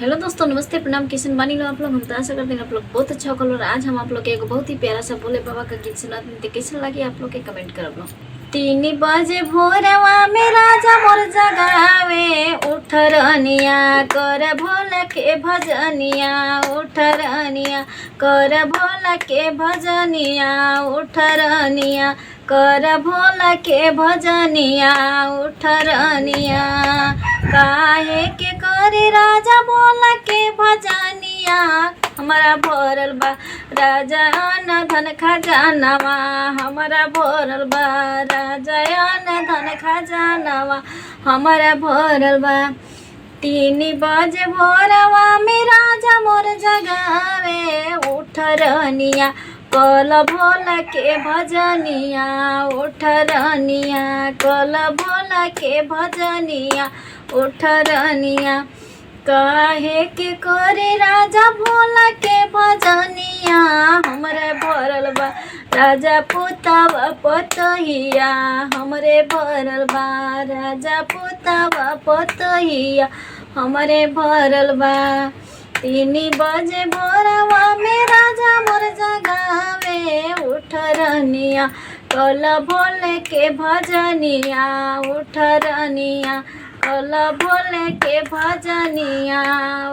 Hello दोस्तों, नमस्ते, प्रणाम। किशन बानी लो आप लोग। हम तो आशा करते हैं आप लोग बहुत अच्छा कलर। आज हम आप लोग के एक बहुत ही प्यारा सा भोले बाबा का गीत सुनाते। कैसे लगे आप लोग के कमेंट कर लो। 3 बजे भोरवा में राजा मोर जगावे, उठ रनिया कर भोला के भजनिया, उठ रनिया कर भोला के भजनिया, उठ रनिया कर भोला के भजनिया, उठ रनिया। काहे के करे राजा भोला के भजनिया, हमारा भरल बा राजा न धन खजानवा, हमारा भरल बा राजा न धन खजानवा, हमारा भरल बा। 3 बजे भोरवा में राजा मोर जगावे, उठ रनिया कल भोला के भजनिया, उठ रनिया कल भोला के भजनिया, उठ रनिया। काहे के करे राजा भोला के भजनिया, हमरे भरल बा राजा पुतावा पतहिया, हमरे भरल बा राजा पुतावा पतहिया, हमरे भरल बा। 3 बजे भोरवा में राजा मोर जगावे, उठ रनिया कल भोले के भजनिया, उठ रनिया कल भोले के भजनिया,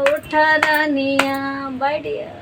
उठ रनिया। Bye Deere.